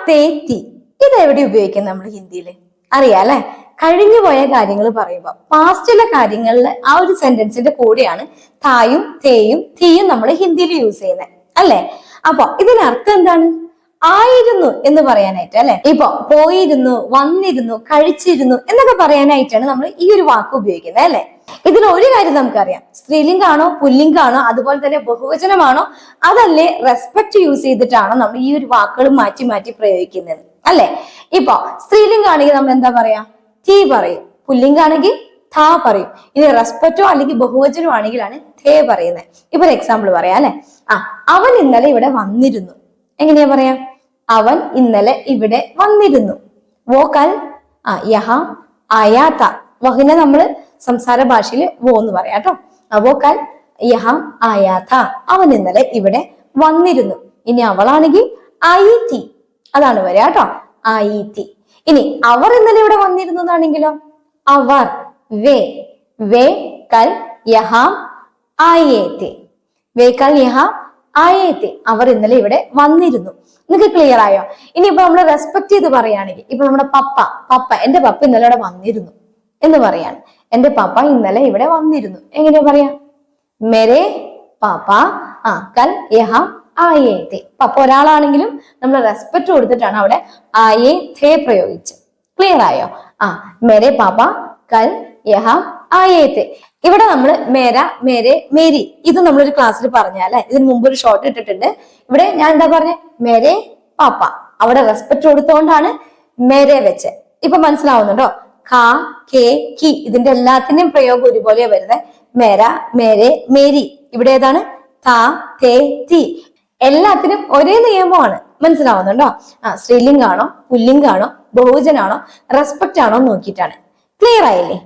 തേ തി ഇതെവിടെ ഉപയോഗിക്കും നമ്മൾ ഹിന്ദിയിൽ? അറിയാം അല്ലെ? കഴിഞ്ഞു പോയ കാര്യങ്ങൾ പറയുമ്പോൾ പാസ്റ്റിലെ കാര്യങ്ങളിൽ ആ ഒരു സെന്റൻസിന്റെ കൂടെയാണ് തായും തേയും തീയും നമ്മൾ ഹിന്ദിയിൽ യൂസ് ചെയ്യുന്നത് അല്ലെ? അപ്പൊ ഇതിനർത്ഥം എന്താണ്? ആയിരുന്നു എന്ന് പറയാനായിട്ട് അല്ലെ? ഇപ്പൊ പോയിരുന്നു, വന്നിരുന്നു, കഴിച്ചിരുന്നു എന്നൊക്കെ പറയാനായിട്ടാണ് നമ്മൾ ഈ ഒരു വാക്ക് ഉപയോഗിക്കുന്നത് അല്ലെ? ഇതിൽ ഒരു കാര്യം നമുക്കറിയാം, സ്ത്രീലിംഗാണോ പുല്ലിംഗാണോ അതുപോലെ തന്നെ ബഹുവചനമാണോ അതല്ലേ റെസ്പെക്ട് യൂസ് ചെയ്തിട്ടാണോ നമ്മൾ ഈ ഒരു വാക്കുകൾ മാറ്റി മാറ്റി പ്രയോഗിക്കുന്നത് അല്ലെ? ഇപ്പൊ സ്ത്രീലിംഗാണെങ്കിൽ നമ്മൾ എന്താ പറയാ? തീ പറയും. പുല്ലിംഗാണെങ്കിൽ താ പറയും. ഇനി റെസ്പെക്റ്റോ അല്ലെങ്കിൽ ബഹുവചനോ ആണെങ്കിലാണ് തേ പറയുന്നത്. ഇപ്പൊ ഒരു എക്സാമ്പിൾ പറയാം അല്ലെ? അവൻ ഇന്നലെ ഇവിടെ വന്നിരുന്നു. എങ്ങനെയാ പറയാ? അവൻ ഇന്നലെ ഇവിടെ വന്നിരുന്നു. വോ കൽ യഹാ ആയാ താ. വഹിനെ നമ്മള് സംസാര ഭാഷയിൽ വോ എന്ന് പറയാം കേട്ടോ. വോ കൽ യഹാ ആയാ താ. അവൻ ഇന്നലെ ഇവിടെ വന്നിരുന്നു. ഇനി അവളാണെങ്കിൽ ആയി തി. അതാണ് വരിക കേട്ടോ, ആയി തി. ഇനി അവർ ഇന്നലെ ഇവിടെ വന്നിരുന്നു എന്നാണെങ്കിലോ അവർ വേ കൽ യഹാ ആയേ തി. വേ കൽ യഹാ ആയേ തി. അവർ ഇന്നലെ ഇവിടെ വന്നിരുന്നു. നിങ്ങൾക്ക് ക്ലിയർ ആയോ? ഇനി ഇപ്പൊ നമ്മൾ റെസ്പെക്ട് ചെയ്ത് പറയുകയാണെങ്കിൽ ഇപ്പൊ നമ്മുടെ പപ്പ എന്റെ പപ്പ ഇന്നലെ ഇവിടെ വന്നിരുന്നു എന്ന് പറയാണ്. എന്റെ പപ്പ ഇന്നലെ ഇവിടെ വന്നിരുന്നു. എങ്ങനെയാ പറയാ? മേരെ പാപ്പ കൽ യഹാ ആയേ തെ. പപ്പ ഒരാളാണെങ്കിലും നമ്മൾ റെസ്പെക്ട് കൊടുത്തിട്ടാണ് അവിടെ ആയേ തെ പ്രയോഗിച്ചത്. ക്ലിയർ ആയോ? മേരെ പാപ്പ കൽ യഹാ ആയേ തെ. ഇവിടെ നമ്മൾ മേര, മേരെ, മേരി ഇത് നമ്മളൊരു ക്ലാസ്സിൽ പറഞ്ഞല്ലേ, ഇതിന് മുമ്പ് ഒരു ഷോർട്ട് ഇട്ടിട്ടുണ്ട്. ഇവിടെ ഞാൻ എന്താ പറഞ്ഞ? മേരെ പാപ്പ. അവിടെ റെസ്പെക്ട് കൊടുത്തോണ്ടാണ് മേരെ വെച്ച്. ഇപ്പൊ മനസ്സിലാവുന്നുണ്ടോ? കാ, കെ, കി ഇതിന്റെ എല്ലാത്തിന്റെയും പ്രയോഗം ഒരുപോലെ വരുന്നത്. മേര, മേരെ, മേരി. ഇവിടെ ഏതാണ്? താ, തേ, തി. എല്ലാത്തിനും ഒരേ നിയമമാണ്. മനസ്സിലാവുന്നുണ്ടോ? സ്ത്രീലിംഗാണോ പുല്ലിംഗാണോ ബഹുവചനാണോ റെസ്പെക്ട് ആണോ നോക്കിയിട്ടാണ്. ക്ലിയർ ആയില്ലേ?